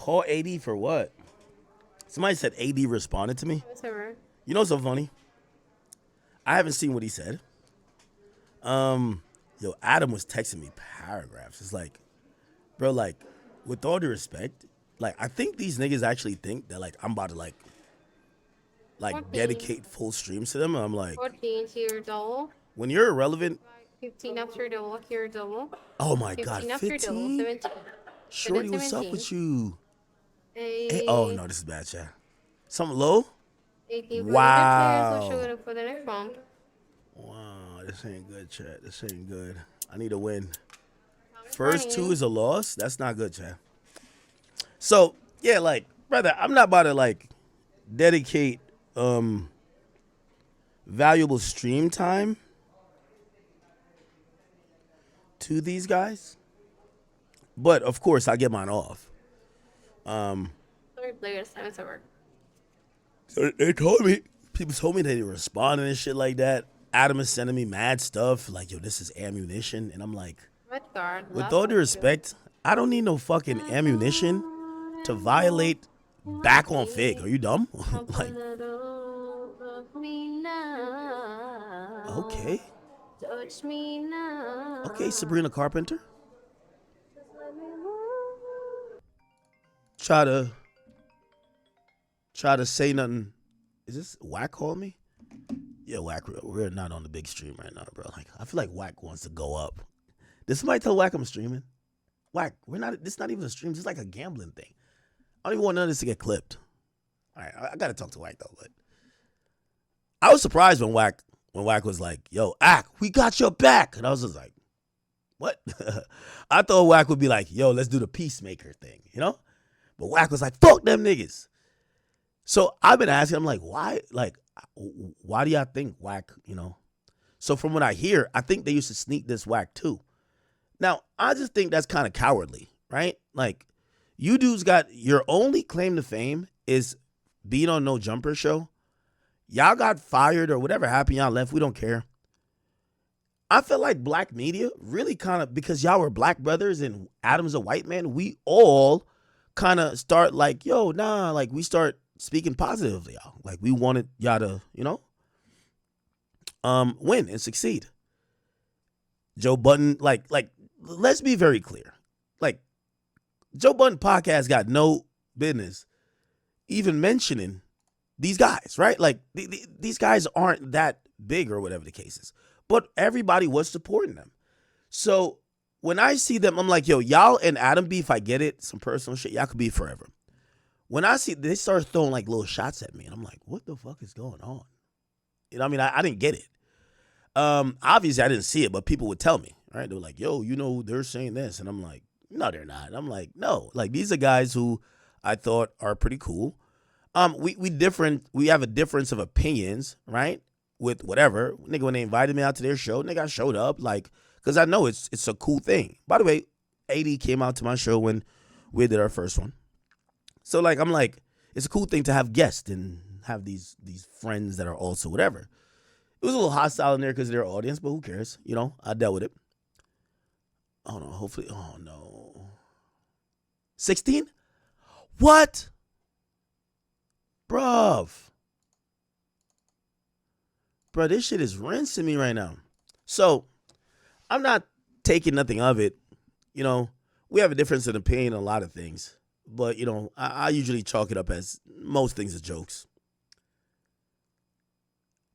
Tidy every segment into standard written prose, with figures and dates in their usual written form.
Call AD for what? Somebody said AD responded to me. Whatever. You know what's so funny? I haven't seen what he said. Yo, Adam was texting me paragraphs. It's like, bro, like, with all due respect, like, I think these niggas actually think that, like, I'm about to, like 14. dedicate full streams to them. And I'm like, 14 to your double. when you're irrelevant, 15 after double to your double. oh my God, 15 after double. 15? 17. Shorty, what's up 17. with you? A, Oh, no, this is bad, chat. Something low? 18 Wow. for the players. We'll show it up for the next round. Wow, this ain't good, chat. This ain't good. I need a win. First two is a loss? That's not good, chat. So, yeah, like, brother, I'm not about to, like, dedicate valuable stream time to these guys. But, of course, I get mine off. 3 players. Time is over. So people told me they responded and shit like that. Adam is sending me mad stuff like, yo, this is ammunition. And I'm like, Red guard. with all due respect, I don't need no fucking ammunition to violate back on Fig. Are you dumb? Like, okay. Touch me now. Okay, Sabrina Carpenter. Try to say nothing. Is this Wack call me? Yeah, Wack, we're not on the big stream right now, bro. Like, I feel like Wack wants to go up. Did somebody tell Wack I'm streaming? Wack, this is not even a stream. This is like a gambling thing. I don't even want none of this to get clipped. All right, I gotta talk to Wack though, but I was surprised when Wack was like, yo, Ak, we got your back. And I was just like, what? I thought Wack would be like, yo, let's do the peacemaker thing, you know? But Wack was like, fuck them niggas. So I've been asking, I'm like, why? Like, why do y'all think Wack, you know? So from what I hear, I think they used to sneak this Wack too. Now, I just think that's kind of cowardly, right? Like, you dudes got, your only claim to fame is being on No Jumper show. Y'all got fired or whatever happened, y'all left, we don't care. I feel like black media really kind of, because y'all were black brothers and Adam's a white man, we all kind of start like, yo, nah, like we start speaking positively, y'all. Like we wanted y'all to, you know, win and succeed. Joe Budden, like, let's be very clear. Like, Joe Budden podcast got no business even mentioning these guys, right? Like, these guys aren't that big or whatever the case is. But everybody was supporting them. So when I see them, I'm like, yo, y'all and Adam beef, I get it. Some personal shit. Y'all could be forever. When I see, they start throwing like little shots at me. And I'm like, what the fuck is going on? You know what I mean? I didn't get it. Obviously, I didn't see it, but people would tell me, right? They were like, yo, you know, they're saying this. And I'm like, no, they're not. And I'm like, no. Like, these are guys who I thought are pretty cool. We have a difference of opinions, right? With whatever. Nigga, when they invited me out to their show, nigga, I showed up, like, because I know it's a cool thing. By the way, AD came out to my show when we did our first one. So, like, I'm like, it's a cool thing to have guests and have these friends that are also whatever. It was a little hostile in there because of their audience, but who cares? You know, I dealt with it. Oh, no, hopefully, oh, no. 16? What? Bruv, this shit is rinsing me right now. So, I'm not taking nothing of it. You know, we have a difference in opinion on a lot of things. But, you know, I usually chalk it up as most things as jokes.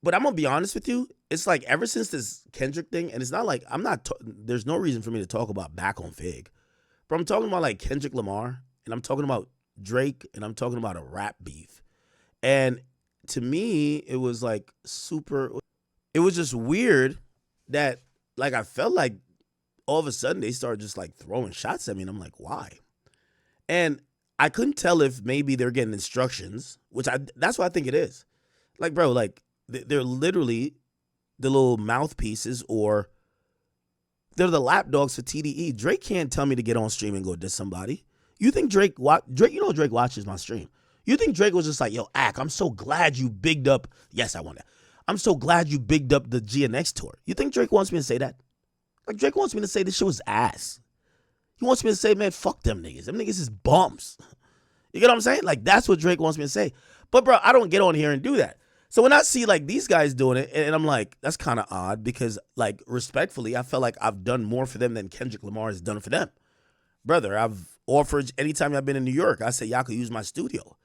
But I'm going to be honest with you. It's like ever since this Kendrick thing, and it's not like there's no reason for me to talk about back on Fig. But I'm talking about like Kendrick Lamar, and I'm talking about Drake, and I'm talking about a rap beef. And to me, it was like it was just weird that like I felt like all of a sudden they started just like throwing shots at me. And I'm like, why? And I couldn't tell if maybe they're getting instructions, that's what I think it is. Like, bro, like they're literally the little mouthpieces or they're the lapdogs for TDE. Drake can't tell me to get on stream and go diss somebody. You think Drake, you know Drake watches my stream. You think Drake was just like, yo, Ak, I'm so glad you bigged up. Yes, I want that. I'm so glad you bigged up the GNX tour. You think Drake wants me to say that? Like, Drake wants me to say this shit was ass. He wants me to say, man, fuck them niggas. Them niggas is bums. You get what I'm saying? Like, that's what Drake wants me to say. But, bro, I don't get on here and do that. So when I see, like, these guys doing it, and I'm like, that's kind of odd because, like, respectfully, I felt like I've done more for them than Kendrick Lamar has done for them. Brother, I've offered, anytime I've been in New York, I say, y'all could use my studio.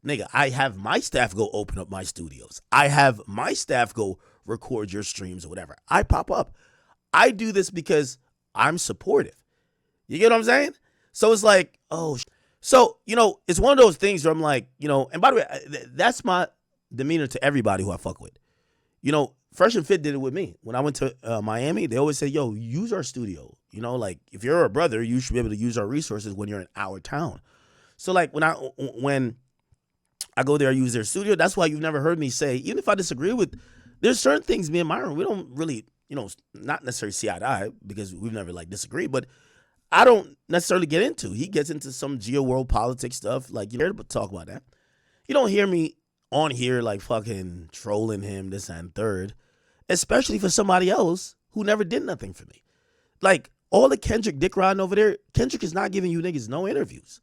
Nigga, I have my staff go open up my studios. I have my staff go record your streams or whatever. I pop up. I do this because I'm supportive. You get what I'm saying? So it's like, oh, so, it's one of those things where I'm like, and by the way, that's my demeanor to everybody who I fuck with. Fresh and Fit did it with me. When I went to Miami, they always say, yo, use our studio. Like, if you're a brother, you should be able to use our resources when you're in our town. So, like, when I go there, I use their studio. That's why you've never heard me say, even if I disagree with, there's certain things me and Myron, we don't really, not necessarily see eye to eye because we've never, like, disagreed, but I don't necessarily get into. He gets into some geo-world politics stuff. Like, you hear to talk about that. You don't hear me on here, like, fucking trolling him, this and third, especially for somebody else who never did nothing for me. Like, all the Kendrick dick riding over there, Kendrick is not giving you niggas no interviews.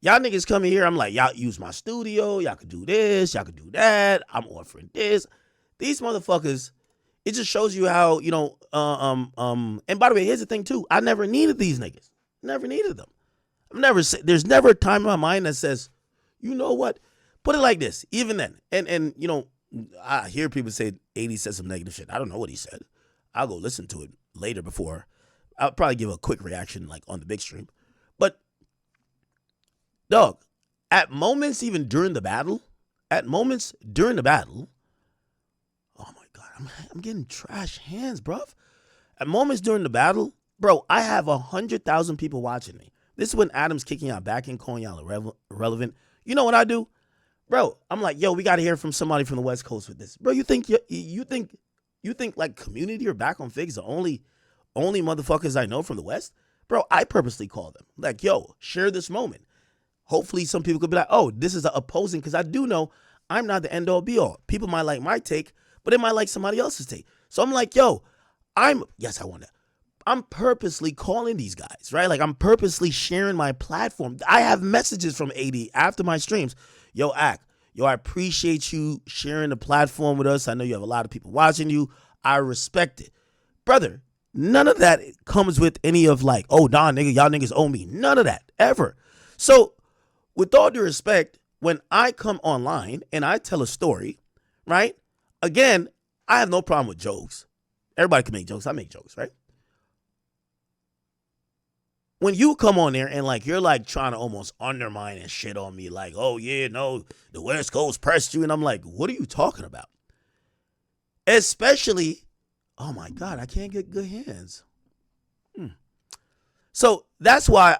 Y'all niggas come in here, I'm like, y'all use my studio, y'all could do this, y'all could do that, I'm offering this. These motherfuckers, it just shows you how, and by the way, here's the thing too, I never needed these niggas. Never needed them. There's never a time in my mind that says, you know what, put it like this, even then, and I hear people say 80 said some negative shit. I don't know what he said. I'll go listen to it later before. I'll probably give a quick reaction like on the big stream. But, dog, at moments even during the battle, oh my God, I'm getting trash hands, bruv. At moments during the battle, bro, I have 100,000 people watching me. This is when Adam's kicking out back and calling y'all irrelevant. You know what I do? Bro, I'm like, yo, we got to hear from somebody from the West Coast with this. Bro, you think like Community or Back on Figs the only motherfuckers I know from the West? Bro, I purposely call them. Like, yo, share this moment. Hopefully some people could be like, oh, this is opposing, because I do know I'm not the end all be all. People might like my take, but they might like somebody else's take. So I'm like, yo, yes, I want that. I'm purposely calling these guys, right? Like, I'm purposely sharing my platform. I have messages from AD after my streams. Yo, I appreciate you sharing the platform with us. I know you have a lot of people watching you. I respect it. Brother, none of that comes with any of like, oh, nah, nigga, y'all niggas owe me. None of that, ever. So, with all due respect, when I come online and I tell a story, right? Again, I have no problem with jokes. Everybody can make jokes. I make jokes, right? When you come on there and like you're like trying to almost undermine and shit on me, like, oh yeah, no, the West Coast pressed you, and I'm like, what are you talking about? Especially, oh my God, I can't get good hands. So that's why,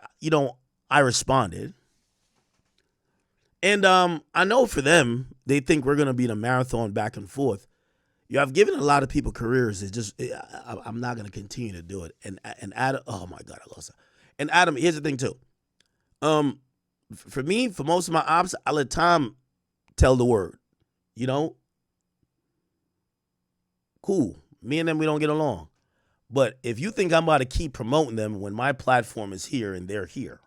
I responded. And I know for them, they think we're gonna be in a marathon back and forth. I've given a lot of people careers. I'm not gonna continue to do it. And Adam, oh my God, I lost it. And Adam, here's the thing too. For me, for most of my ops, I let Tom tell the word. Cool. Me and them, we don't get along. But if you think I'm about to keep promoting them when my platform is here and they're here,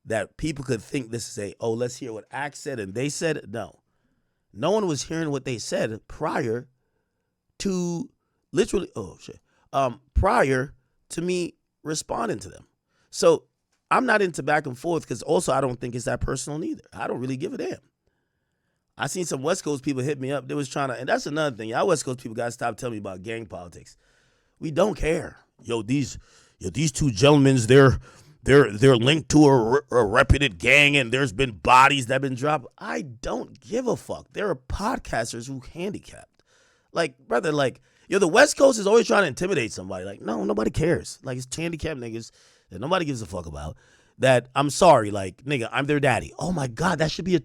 that people could think this is let's hear what Axe said and they said, no. No one was hearing what they said prior to literally, prior to me responding to them. So I'm not into back and forth because also I don't think it's that personal neither. I don't really give a damn. I seen some West Coast people hit me up. They was trying to, and that's another thing. Y'all West Coast people got to stop telling me about gang politics. We don't care. These two gentlemen, they're linked to a reputed gang and there's been bodies that have been dropped. I don't give a fuck. There are podcasters who handicapped. Like, brother, like, the West Coast is always trying to intimidate somebody. Like, no, nobody cares. Like, it's handicapped niggas that nobody gives a fuck about. That, I'm sorry, like, nigga, I'm their daddy. Oh my God, that should be